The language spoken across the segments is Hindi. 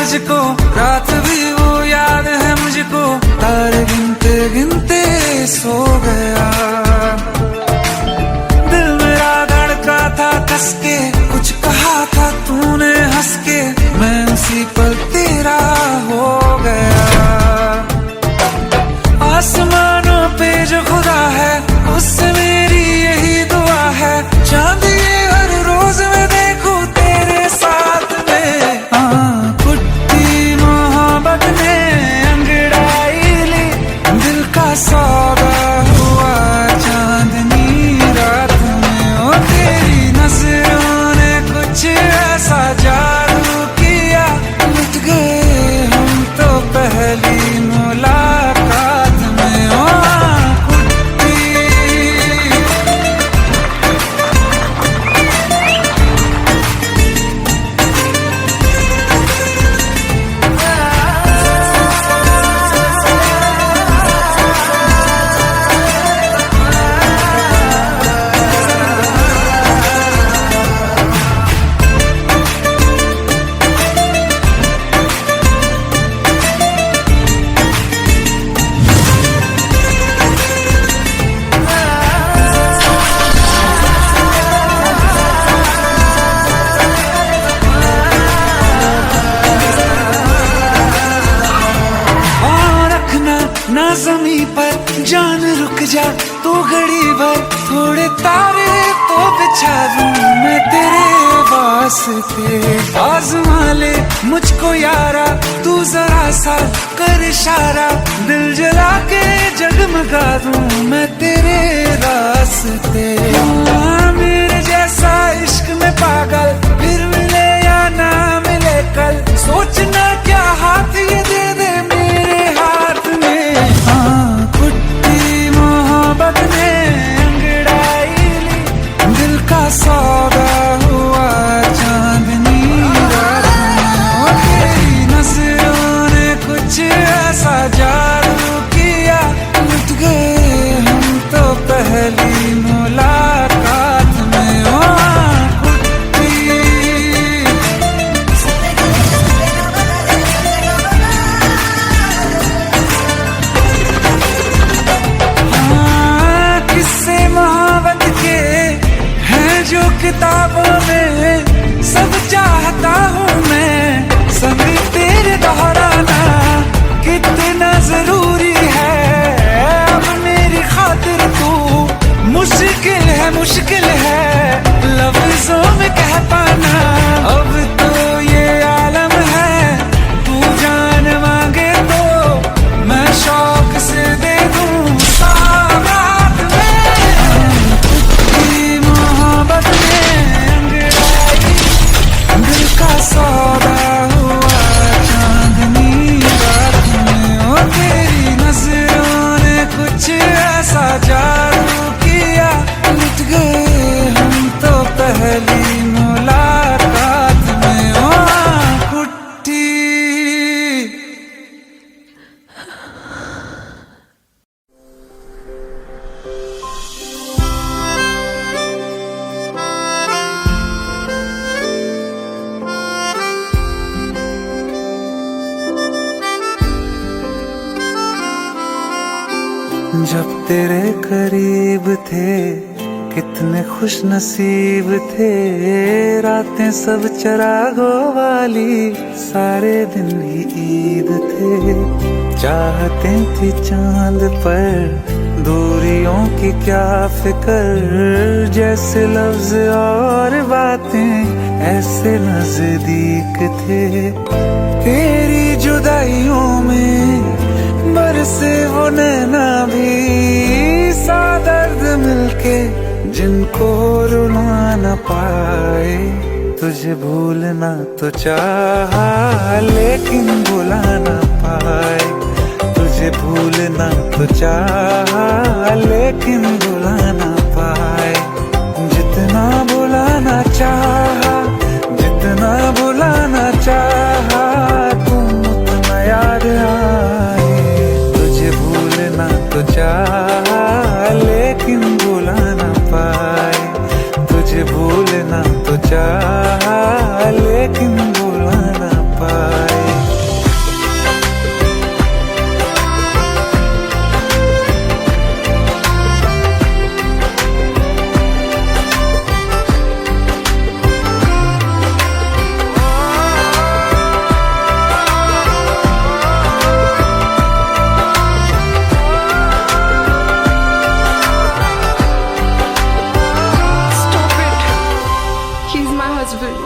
तुझको, रात भी वो याद है मुझको, तारे गिनते गिनते सो गया। दिल मेरा धड़का था कस के, कुछ कहा था तूने हंस के, मैं उसी पर तेरा हो गया। आसमानों पे जो खुदा है, उससे मेरी यही दुआ है, चांद ये हर रोज मैं देखूं तेरे साथ में। कुट्टी मोहब्बत ने अंगड़ाई ली, दिल का सौदा हुआ चांदनी रात में। ओ तेरी नजरों ने कुछ ऐसा जादू किया, लुट गए हम तो पहली मुलाकात में। ओ ना ज़मीं पर जान रुक जा तू घड़ी भर, थोड़े तारे तो बिछा दूं मैं तेरे वास्ते। आज़मा ले मुझको यारा, तू जरा सा कर इशारा, दिल जला के जगमगा दूं मैं तेरे रास्ते। मेरे जैसा इश्क में पागल फिर मिले या ना मिले कल, सोचना क्या हाथ ये दे दे मेरे हाथ में। कुट्टी मोहब्बत ने अंगड़ाई ली, दिल का सौदा हुआ चांदनी रात में। तेरी नजरों ने कुछ ऐसा जादू किया, लुट गए हम तो पहली मुलाकात में। ओ किताबों में सब चाहता हूँ मैं, संग तेरे दोहराना कितना जरूरी है। अब मेरी खातिर तू मुश्किल है लफ्जों में कह पाना। अब तो ये आलम है, तू जान मांगे तो मैं शौक से दे दूँ सौगात में। कुट्टी मोहब्बत का सौदा हुआ चांदनी रात में। ओ तेरी नजरों ने कुछ ऐसा जादू किया, लुट गए हम तो पहली मुलाकात में। ओ कुट्टी जब तेरे करीब थे कितने खुश नसीब थे, रातें सब चरागों वाली, सारे दिन ही ईद थे। चाहते थी चांद पर दूरियों की क्या फिक्र, जैसे लफ्ज और बातें ऐसे नजदीक थे। तेरी जुदाइयों में बरसे वो नैना भी, सा दर्द मिलके जिनको रुला न पाए। तुझे भूलना तो चाहा लेकिन भुला न पाए, तुझे भूलना तो चाहा लेकिन भुला न पाए। जितना भुलाना चाहा, जितना भुलाना चाहा, तुम उतना याद आए। तुझे भूलना तो चाहा लेकिन भुला न पाए, तुझे भूलना तो चाहा लेकिन भुला न पाए। husband.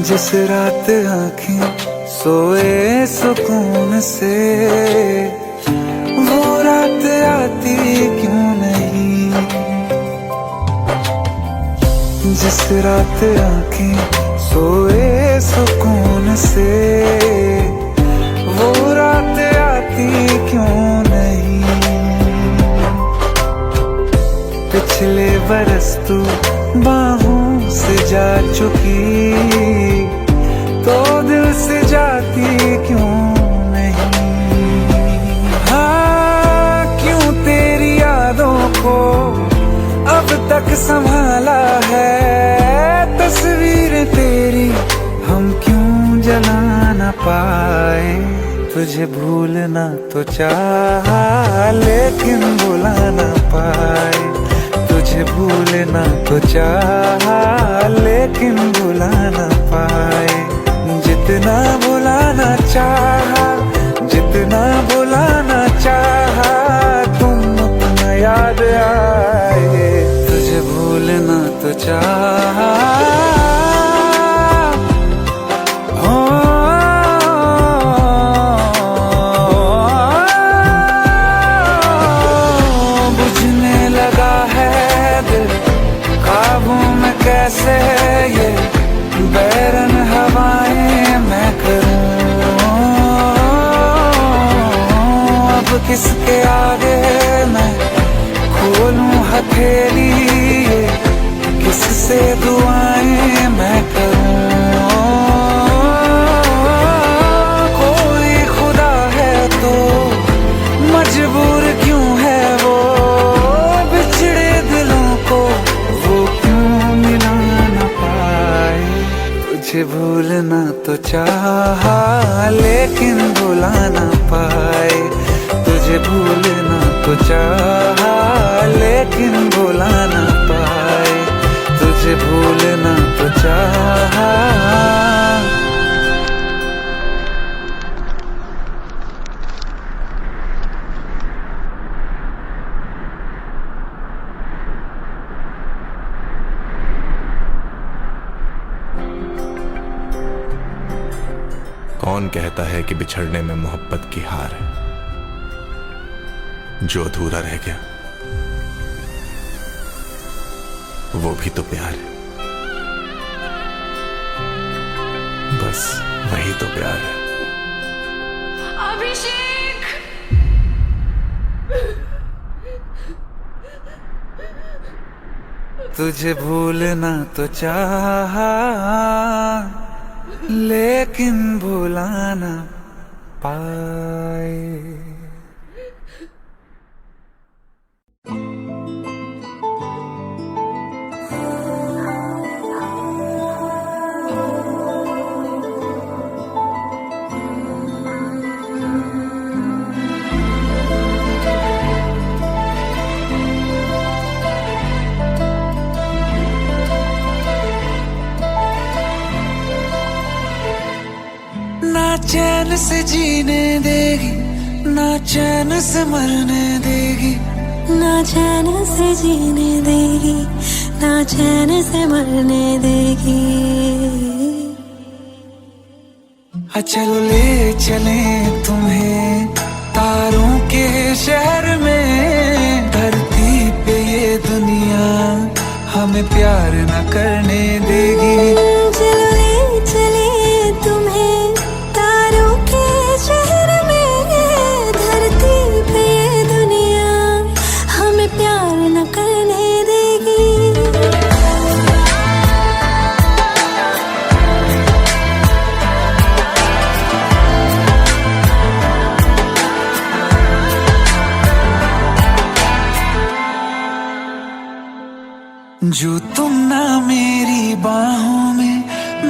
जिस रात आँखें सोए सुकून से, वो रात आती क्यों नहीं। जिस रात आँखें सोए सुकून से, वो रात आती क्यों नहीं। पिछले बरस तू बाहों से जा चुकी, तो दिल से जाती क्यों नहीं। हाँ, क्यों तेरी यादों को अब तक संभाला है, तस्वीर तेरी हम क्यों जला ना पाए। तुझे भूलना तो चाहा लेकिन भुला ना पाए। तुझे भूलना तो चाहा लेकिन भुला ना पाए। जितना भुलाना चाहा, जितना भुलाना चाहा, तुम उतना याद आए। तुझे भूलना तो चाहा, बुझने लगा है दिल काबू में कैसे ये बैरन हवाएं मैं करूं। अब किसके आगे मैं खोलूं हथेली, किससे दुआएं मैं करूं। कोई खुदा है तो मजबूर क्यों है वो, बिछड़े दिलों को वो क्यों मिला ना पाए। तुझे भूलना तो चाहा लेकिन भुला ना पाए। तुझे भूलना तो चाहा लेकिन भुला ना पाए। तुझे भूलना तो चाहा। कौन कहता है कि बिछड़ने में मोहब्बत की हार है। जो अधूरा रह गया वो भी तो प्यार है। बस वही तो प्यार है। अभिषेक, तुझे भूलना तो चाहा लेकिन भुला ना पाए। ना चैन से जीने देगी, ना चैन से मरने देगी। ना चैन से जीने देगी, ना चैन से मरने देगी। चलो ले चले तुम्हें तारों के शहर में। धरती पे ये दुनिया हमें प्यार न करने देगी। चलो ले चले तुम्हें तारों के शहर में। धरती पे ये दुनिया हमें प्यार न करने देगी। जो तुम ना मेरी बाहों में,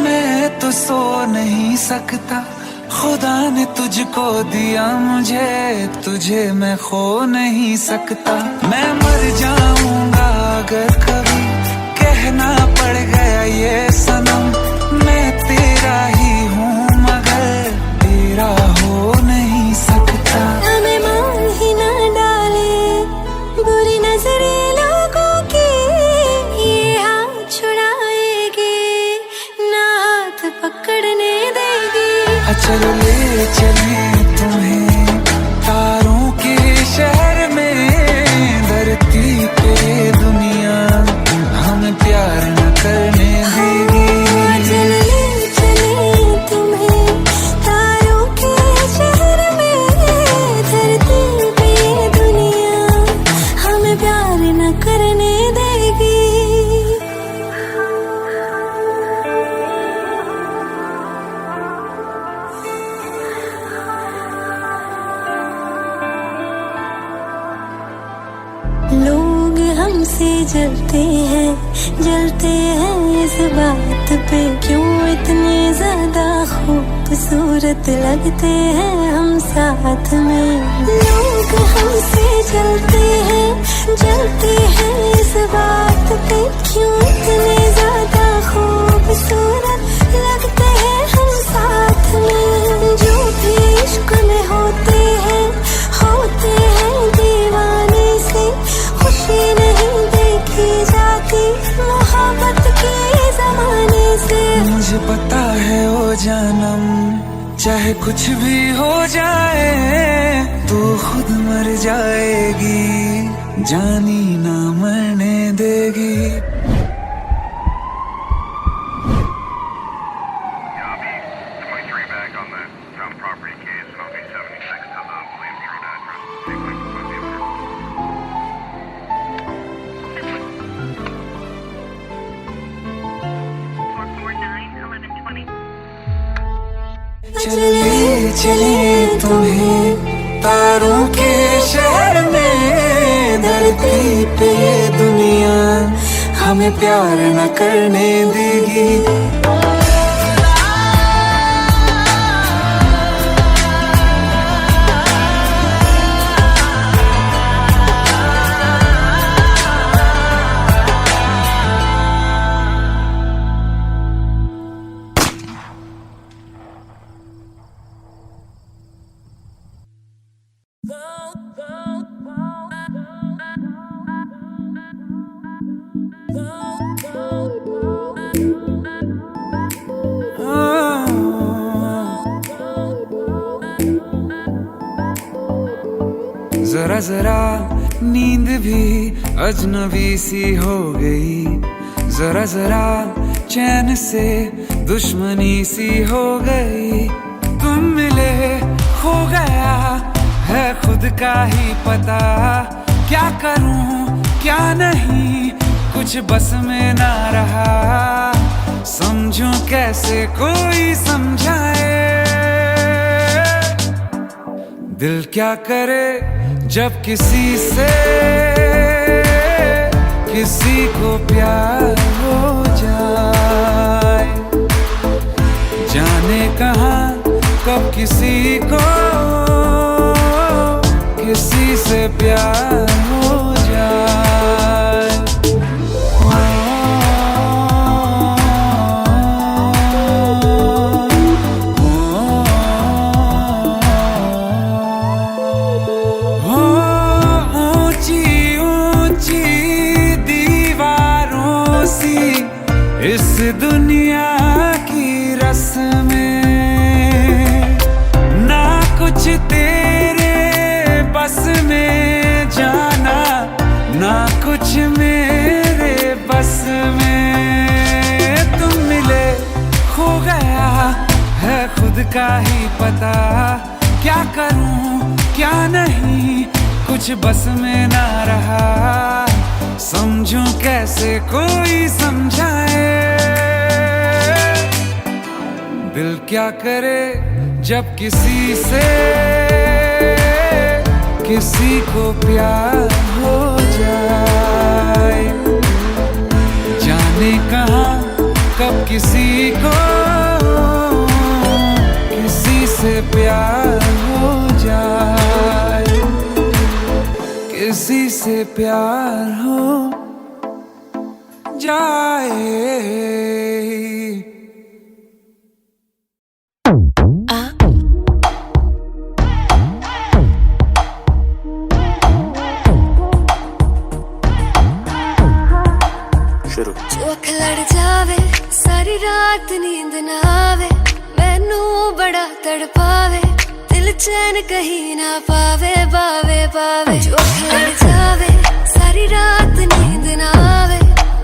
मैं तो सो नहीं सकता। खुदा ने तुझको दिया मुझे, तुझे मैं खो नहीं सकता। मैं मर जाऊंगा अगर कभी कहना पड़ गया ये सनम। मैं तेरा ही हूँ मगर तेरा हो नहीं सकता। हमें मान ही ना हमसे जलते हैं इस बात पे, क्यों इतने ज्यादा खूबसूरत लगते हैं हम साथ में। लोग हमसे जलते हैं इस बात पे, क्यों इतने ज्यादा खूबसूरत लगते हैं हम साथ में। जो भी इश्क में होते हैं दीवाने से, खुशी नहीं देखी जाती मोहब्बत के जमाने से। मुझे पता है ओ जानम, चाहे कुछ भी हो जाए तू खुद मर जाएगी, जानी ना मरने देगी। चले चले तुम्हें तारों के शहर में, धरती पे ये दुनिया हमें प्यार न करने देगी। जरा जरा नींद भी अजनबी सी हो गई, जरा जरा चैन से दुश्मनी सी हो गई। तुम मिले हो गया है खुद का ही पता, क्या करूं क्या नहीं कुछ बस में ना रहा। समझूं कैसे कोई समझाए, दिल क्या करे जब किसी से किसी को प्यार हो जाए। जाने कहाँ कब किसी को किसी से प्यार हो जाए। इस दुनिया की रस्में ना कुछ तेरे बस में, जाना ना कुछ मेरे बस में। तुम मिले हो गया है खुद का ही पता, क्या करूं क्या नहीं कुछ बस में ना रहा। समझूं कैसे कोई समझाए, दिल क्या करे जब किसी से किसी को प्यार हो जाए। जाने कहाँ कब किसी को किसी से प्यार हो जाए, किसी से प्यार हो जाए। जो अख लड़ जावे सारी रात नींद ना आवे, मैनू बड़ा तड़पावे, दिल चैन कहीं ना पावे पावे पावे। जो अख लड़ जावे सारी रात नींद ना आवे,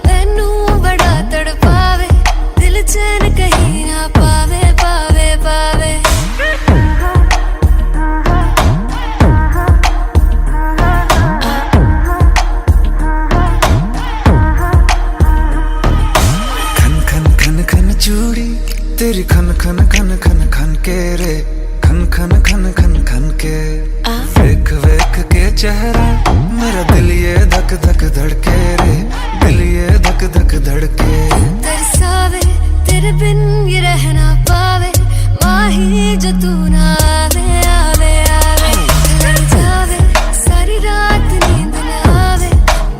मैनू बड़ा तड़पावे, दिल चैन कहीं ना पावे पावे पावे। चूड़ी तेरी खन खन खन खन खन के रे, खन खन खन खन खन के। वेख वेख के चेहरा मेरा दिल ये धक धक धक धड़के रे, दिल ये धक धक धड़के। तरसावे तेरे बिन ये रह ना पावे, माही जो तू ना आवे आवे आवे। लड़ जावे सारी रात नींद ना आवे,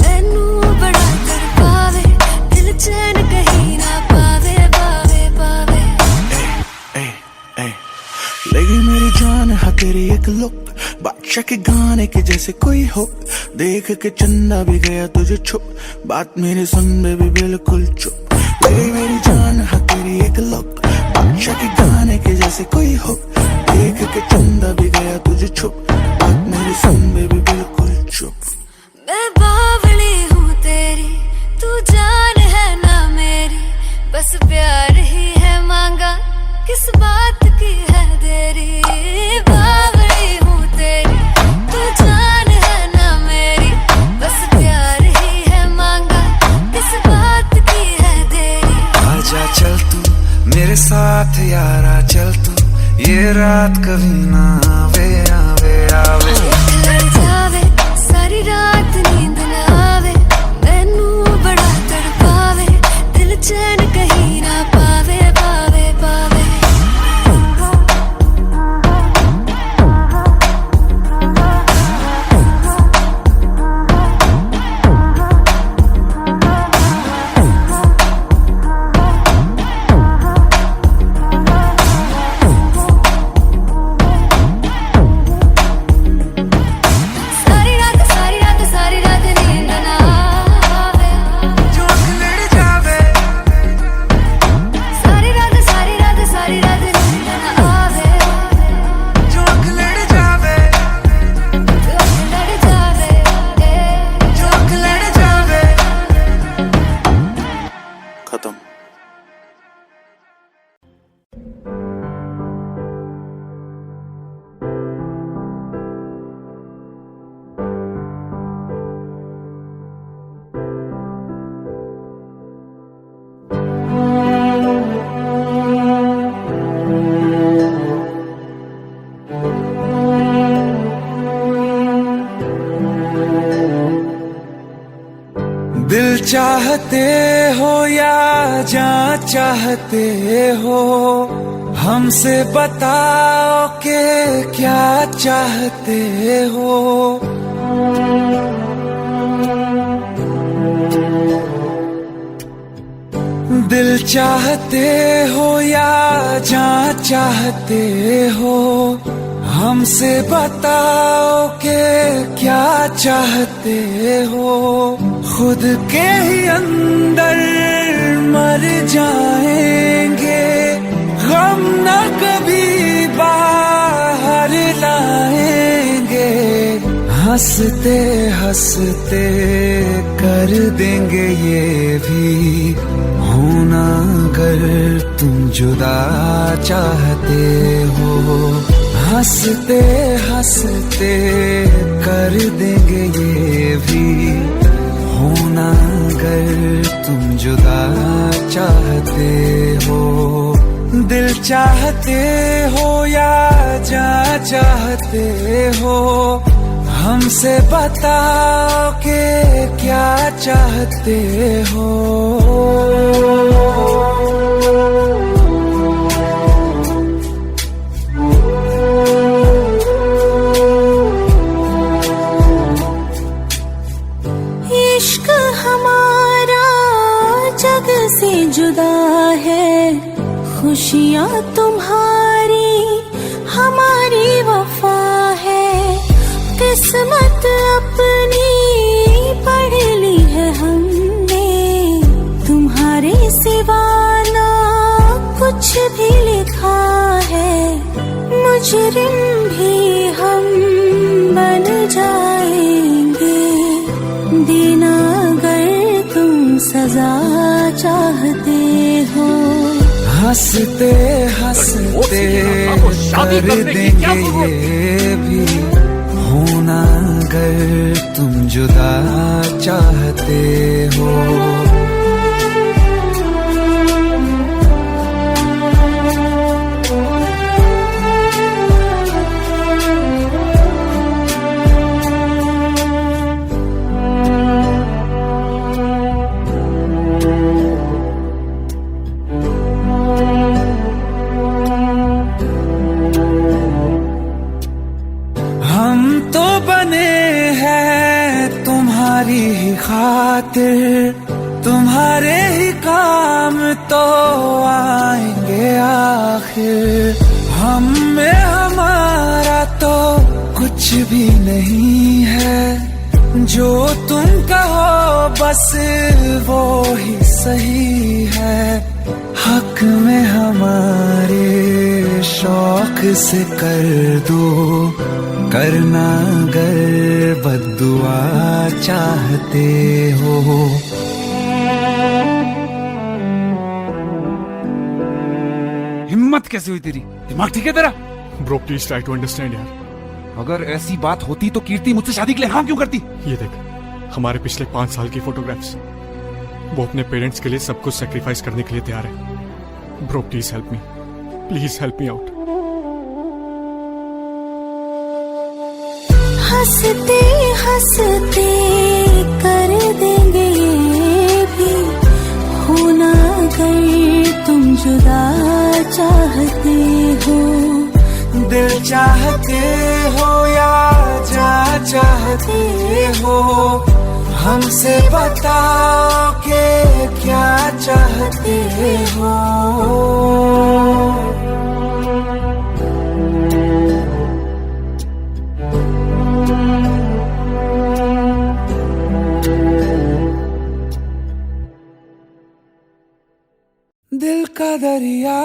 मैनू बड़ा तड़पावे, दिल चैन कहीं ना पावे पावे पावे। लगी मेरी जान है तेरी एक लुक, बादशाह के गाने के जैसे कोई हो, देख के चंदा भी गया तुझे छुप, बात मेरे सुन में भी बिल्कुल चुप। लगी मेरी जान है तेरी एक लुक, बादशाह के गाने के जैसे कोई हो, देख के चंदा भी गया तुझे छुप, बात मेरे सुन में भी बिल्कुल चुप। मैं बावली हूँ तेरी, तू जान है ना मेरी, बस प्यार ही है मांगा, किस बात की है देरी। बावली हूँ तेरी, तू जान है ना मेरी, बस प्यार ही है मांगा, किस बात की है देरी। आजा चल तू मेरे साथ यारा, चल तू ये रात कभी ना आवे आवे आवे। लड़ जावे सारी रात नींद ना आवे, मैनू बड़ा तड़पावे, दिल चैन कहीं ना पावे पावे पावे। खत्म। दिल चाहते हो या जान चाहते हो, हमसे बताओ कि क्या चाहते हो। दिल चाहते हो या जान चाहते हो, हमसे बताओ कि क्या चाहते हो। खुद के ही अंदर मर जाएंगे, गम न कभी बाहर लाएंगे। हंसते हंसते कर देंगे ये भी, होना अगर तुम जुदा चाहते हो। हंसते हंसते कर देंगे ये भी, होना अगर तुम जुदा चाहते हो। दिल चाहते हो या जान चाहते हो, हमसे बताओ कि क्या चाहते हो। इश्क हमारा जग से जुदा है, खुशियाँ तुम्हारी हमारी वफा है। किस्मत अपनी पढ़ ली है हमने, तुम्हारे सिवा ना कुछ भी लिखा है। मुजरिम भी हम बन जाएंगे, देना अगर तुम सजा चाहते हो। हंसते हंसते कर देंगे ये भी, होना अगर तुम जुदा चाहते हो। तुम्हारी ही खातिर तुम्हारे ही काम तो आएंगे आखिर। हम में हमारा तो कुछ भी नहीं है, जो तुम कहो बस वो ही सही है। हक में हमारे शौक से कर दो, करना अगर बद्दुआ चाहते हो। हिम्मत कैसे हुई तेरी? दिमाग ठीक है तेरा? Bro please try to understand यार। अगर ऐसी बात होती तो कीर्ति मुझसे शादी के लिए हाँ क्यों करती? ये देख, हमारे पिछले 5 साल की फोटोग्राफ्स, वो अपने पेरेंट्स के लिए सब कुछ सेक्रीफाइस करने के लिए तैयार है। Bro please help me out. हंसते हंसते कर देंगे ये भी, होना अगर तुम जुदा चाहते हो। दिल चाहते हो या जा चाहते हो, हमसे बताओ के क्या चाहते हो। दिल का दरिया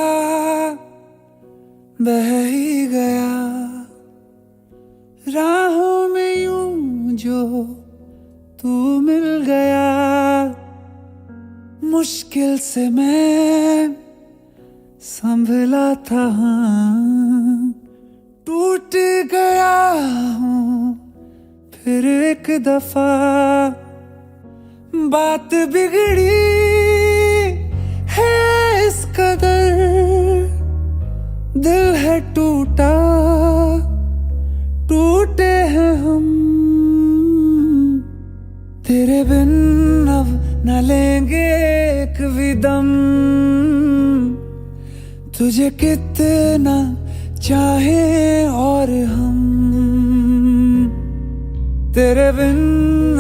बह ही गया, राहों में यूं जो तू मिल गया। मुश्किल से मैं संभला था, टूट गया हूँ फिर एक दफा। बात बिगड़ी है इस कदर, दिल है टूटा, टूटे हैं हम। तेरे बिन अब न लेंगे एक भी दम, तुझे कितना चाहे और हम। तेरे बिन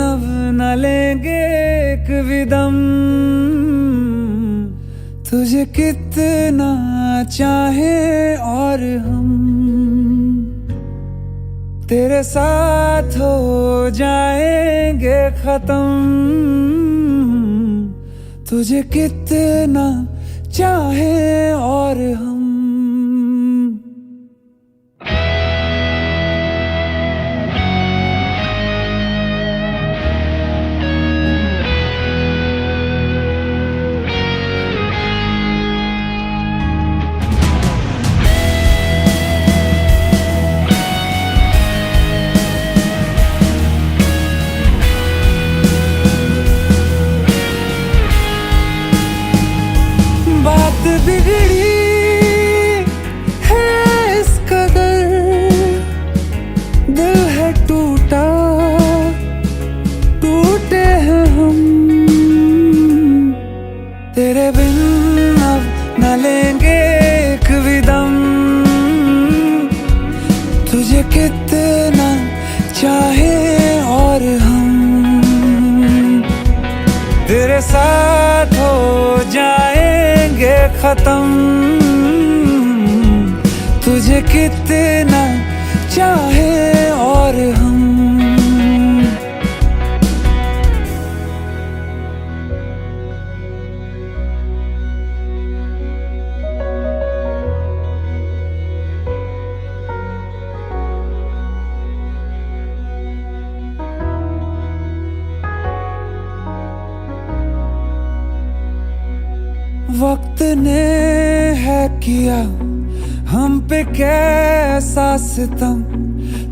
अब न लेंगे एक भी दम, तुझे कितना चाहे और हम। तेरे साथ हो जाएंगे खत्म, तुझे कितना चाहे और हम। बिगड़ी है इस कदर, दिल है टूटा, टूटे हैं हम। तेरे बिन अब न लेंगे एक भी दम, तुझे कितना चाहे और हम। तेरे साथ हो जाएंगे खत्म, तुझे कितना चाहे और हम। वक्त ने है किया हम पे कैसा सितम,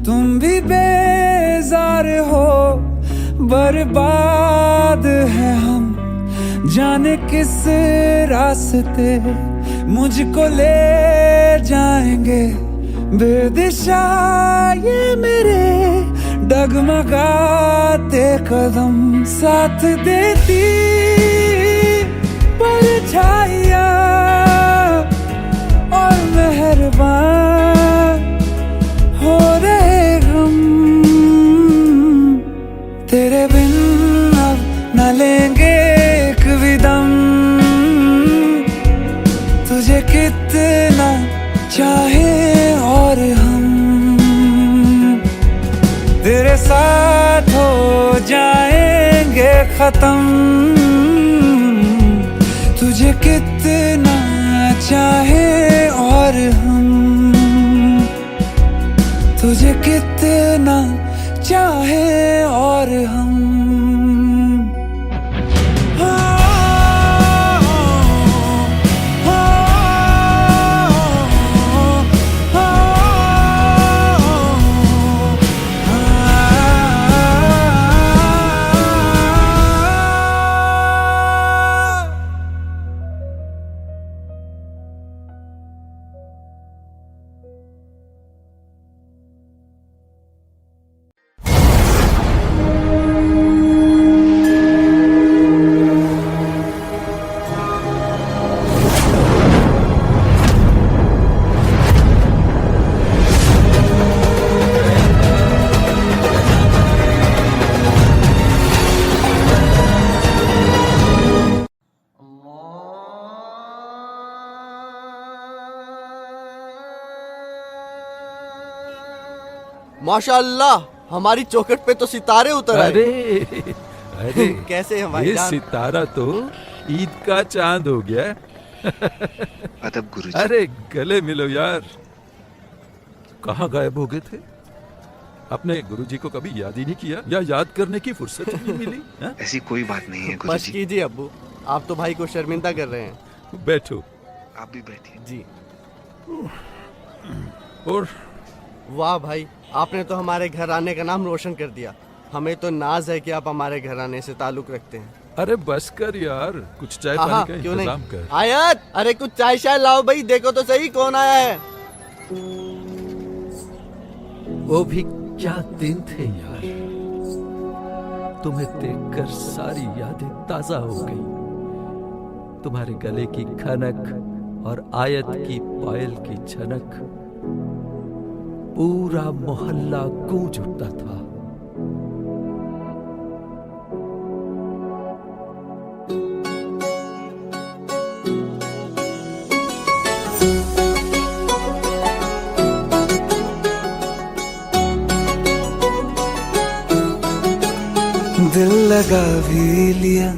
तुम भी बेजार हो, बर्बाद है हम। जाने किस रास्ते मुझको ले जाएंगे, बेदिशा ये मेरे डगमगाते कदम। साथ देती परछाइयाँ और मेहरबान हो रहे हम। तेरे बिन तेरे साथ हो जाएंगे खत्म। तुझे कितना चाहे और हम, तुझे कितना चाहे और हम। माशाअल्लाह, हमारी चौखट पे तो सितारे उतर आए। अरे अरे कैसे हैं भाई ये जान? सितारा तो ईद का चांद हो गया। अदब गुरुजी। अरे गले मिलो यार। कहाँ गायब हो गए थे? अपने गुरुजी को कभी याद ही नहीं किया या याद करने की फुर्सत ही नहीं मिली? हा? ऐसी कोई बात नहीं है बस गुरुजी। कीजिए अब्बू, आप तो भाई को शर्मिंदा कर रहे हैं। बैठो। आप भी बैठिए। जी। और वाह भाई, आपने तो हमारे घराने का नाम रोशन कर दिया। हमें तो नाज है कि आप हमारे घराने से ताल्लुक रखते हैं। अरे बस कर यार, कुछ चाय हाँ, पानी का क्यों इंतजाम नहीं? कर। आयत, अरे कुछ चाय शाय लाओ भाई, देखो तो सही कौन आया है। वो भी क्या दिन थे यार। तुम्हें देखकर सारी यादें ताजा हो गई। तुम्हारे गले की खनक और आयत की पायल की झनक, पूरा मोहल्ला गूंज उठता था। दिल लगा भी लिया,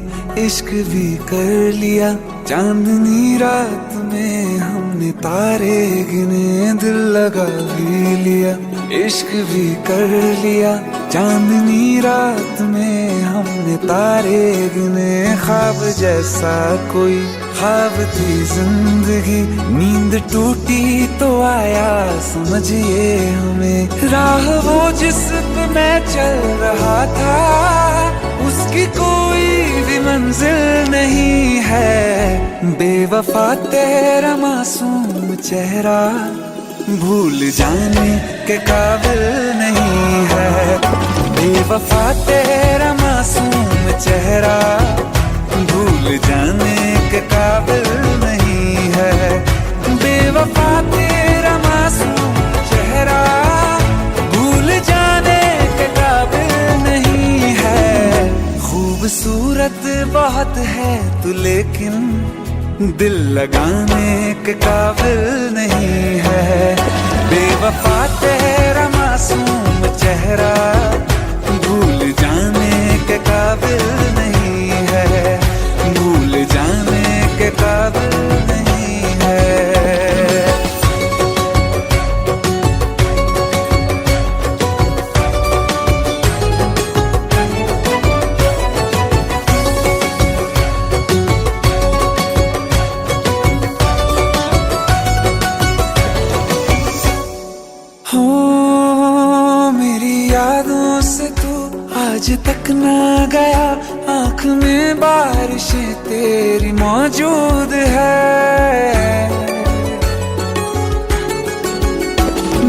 इश्क भी कर लिया, चांदनी रात में हमने तारे गिने। दिल लगा भी लिया, इश्क भी कर लिया, चांदनी रात में हमने तारे गिने। ख्वाब जैसा कोई ख्वाब थी जिंदगी, नींद टूटी तो आया समझिए हमें। राह वो जिस पे मैं चल रहा था, उसकी कोई भी मंजिल नहीं है। बेवफा तेरा मासूम चेहरा भूल जाने के काबिल नहीं है। बेवफा तेरा मासूम चेहरा भूल जाने के काबिल नहीं है। बेवफा तेरा मासूम चेहरा भूल जाने के काबिल नहीं है। खूबसूरत बहुत है तू लेकिन दिल लगाने के काबिल नहीं है। बेवफा तेरा मासूम चेहरा भूल जाने के काबिल नहीं है। भूल जाने के काबिल नहीं है। आज तक ना गया, आँख में बारिशें तेरी मौजूद है।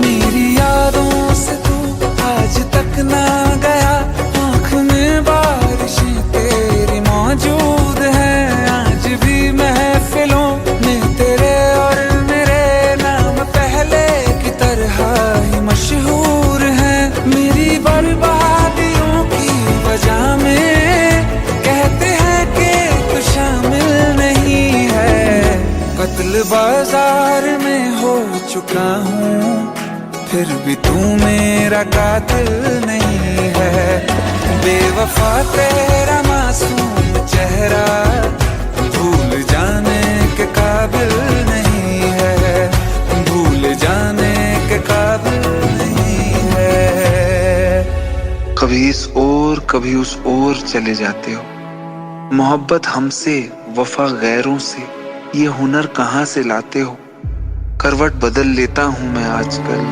मेरी यादों से तू आज तक ना गया, आँख में बारिशें तेरी मौजूद है। आज भी महफिलों में तेरे और मेरे नाम पहले की तरह ही मशहूर है। मेरी बर्बादियों की वजह में कहते हैं कि तू शामिल नहीं है। कत्ल बाजार में हो चुका हूँ, फिर भी तू मेरा कातिल नहीं है। बेवफा तेरा मासूम चेहरा भूल जाने के काबिल नहीं है, भूल जाने के काबिल नहीं है। कभी इस ओर कभी उस ओर चले जाते हो। मोहब्बत हमसे, वफा गैरों से, ये हुनर कहाँ से लाते हो। करवट बदल लेता हूँ मैं आजकल,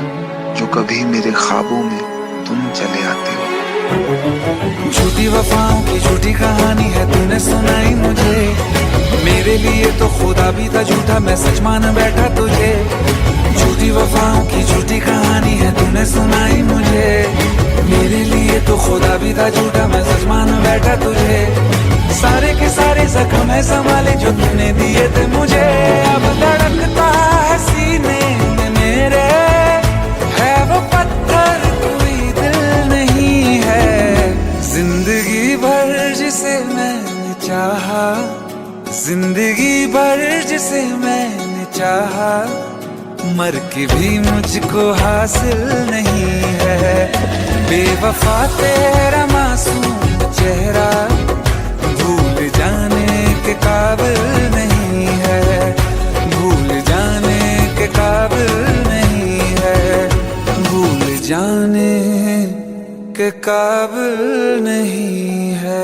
जो कभी मेरे ख्वाबों में तुम चले आते हो। झूठी वफाओं की झूठी कहानी है तूने सुनाई मुझे, मेरे लिए तो खुदा भी था झूठा, मैं सच मान बैठा तुझे। झूठी वफाओं की झूठी कहानी है तूने सुनाई मुझे, मेरे लिए तो खुदा भी था झूठा, मैं सच मान बैठा तुझे। सारे के सारे जख्म है संभाले जो तूने दिए थे मुझे, अब धड़कता है सीने में मेरे, है वो पत्थर कोई दिल नहीं है। जिंदगी भर जिसे मैंने चाहा, जिंदगी भर जिसे मैंने चाहा, मर के भी मुझको हासिल नहीं है। बेवफा तेरा मासूम चेहरा भूल जाने के काबिल नहीं है, भूल जाने के काबिल नहीं है, भूल जाने के काबिल नहीं है।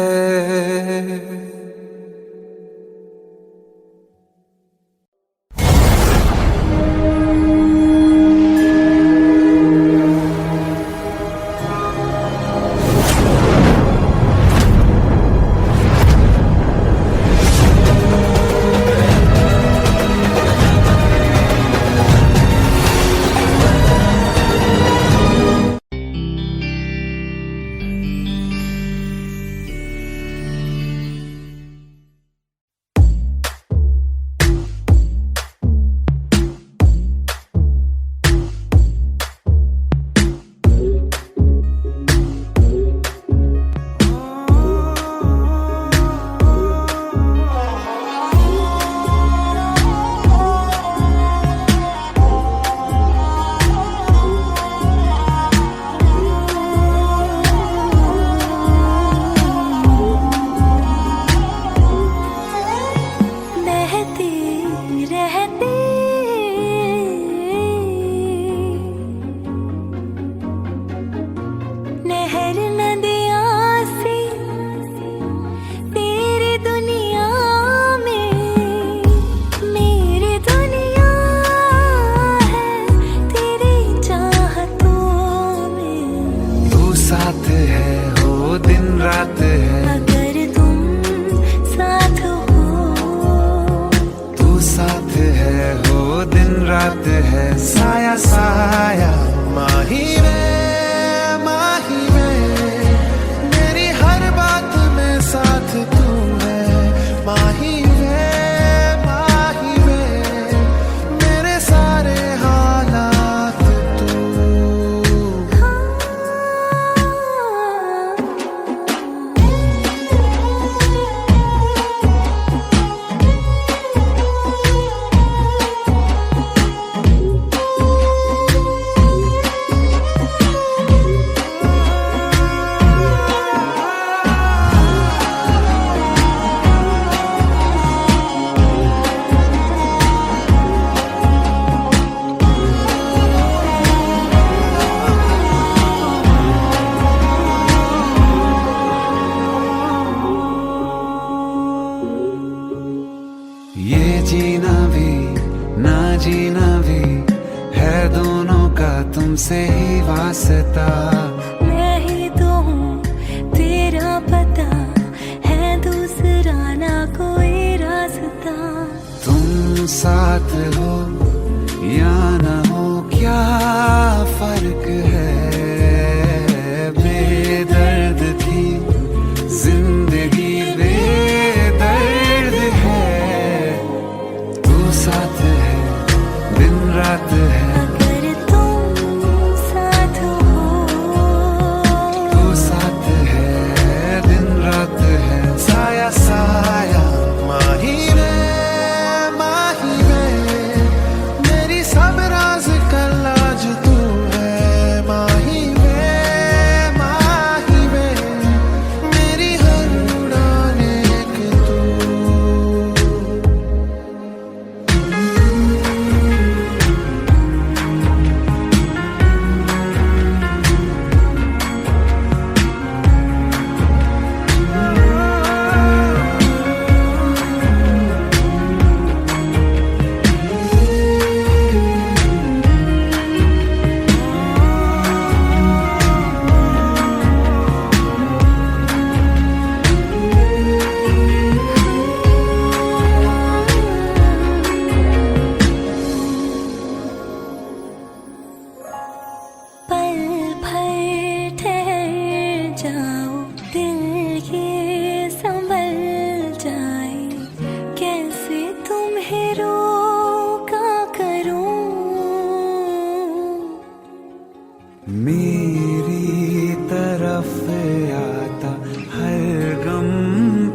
काफे आता, हर गम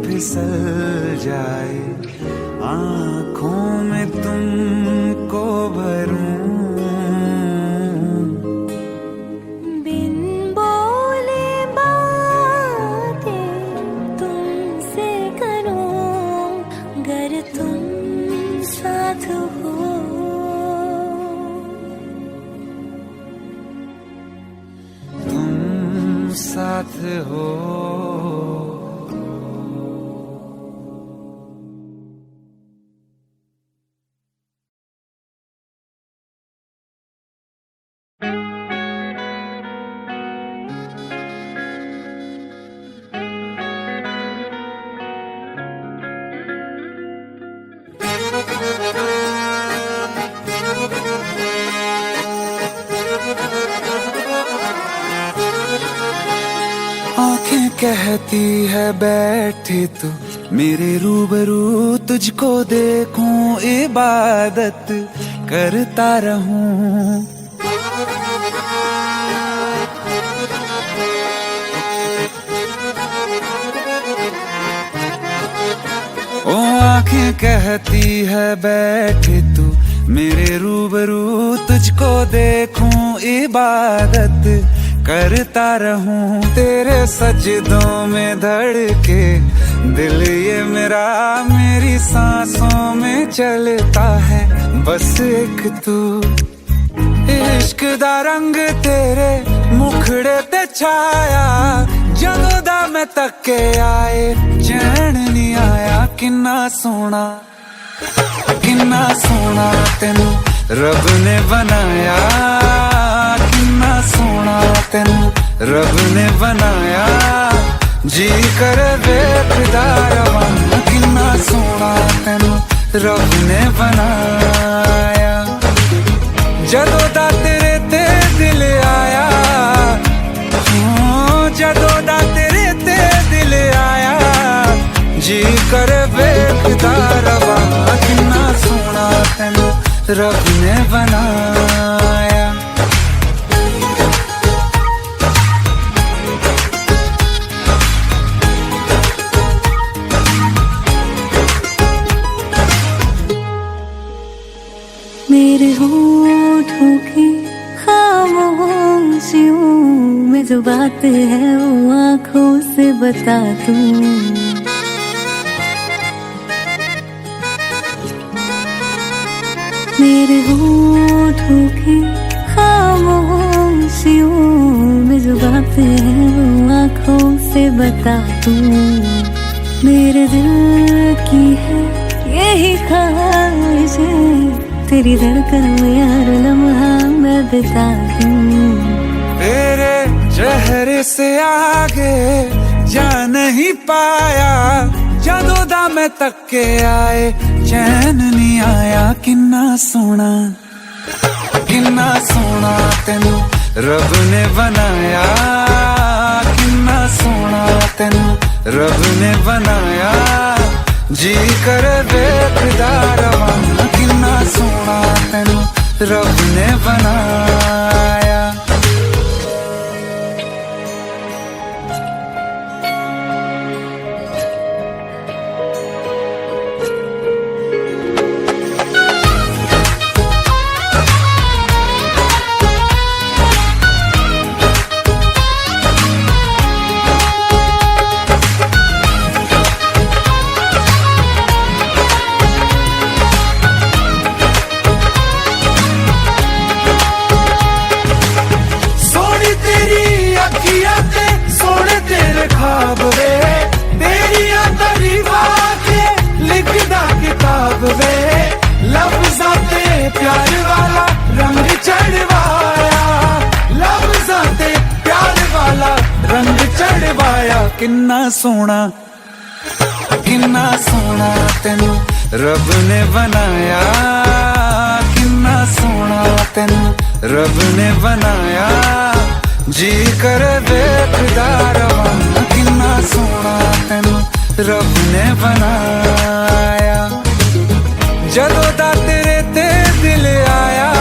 फिसल जाए, आँखों में तुमको भरूं, बिन बोले बातें तुमसे करूं, गर तुम साथ हो। तुम साथ हो। आंखें कहती है बैठे तो मेरे रूबरू, तुझको देखूं इबादत करता रहूं। ओ आंखें कहती है बैठे तू मेरे रूबरू, तुझको देखूं इबादत करता रहूं। तेरे सजदों में धड़के दिल ये मेरा, मेरी सांसों में चलता है बस एक तू। इश्क दा रंग तेरे मुखड़े ते छाया, जदों दा मैं तके आए चैन नहीं आया। किन्ना सोना तेनू रब ने बनाया, किन्ना सोना तेनू रब ने बनाया, जी कर वेखदा रवां। किन्ना सोना तेनू रब ने बनाया, जदों दा तेरे ते दिल आया, जदों दा तेरे ते दिल आया, जी कर वेखदा रवां। किन्ना सोना तेनू रब ने बनाया। मेरे होठों की खामोशियों में जो बात है वो आँखों से बता दूं। मेरे होठों की खामोशियों में जो बात है वो आँखों से बता दूं। मेरे दिल की है यही ख्वाहिश है, तेरी धड़कन में हर लम्हा मैं बिता दूं। तेरे चेहरे से आगे जा नहीं पाया, जदों दा मैं तके आए चैन नहीं आया। किन्ना सोना तेनू रब ने बनाया, किन्ना सोना तेनू रब ने बनाया, जी कर वेखदा रवां। किन्ना सोना तेनू रब ने बनाया। सोने तेरे ख्वाब वे, तेरिया तारीफां के लिखदा किताब वे, लफ्ज़ां ते प्यार वाला रंग चढ़वाया, लफ्ज़ां ते प्यार वाला रंग चढ़वाया। किन्ना सोना तेनू रब ने बनाया, किन्ना सोना तेनू रब ने बनाया, जी कर वेखदा रवां। किन्ना सोना तेनू रब ने बनाया, जदों दा तेरे ते दिल आया,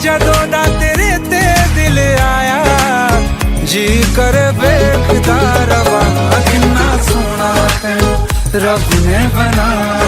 जदों दा तेरे ते दिल आया, रब ने बनाया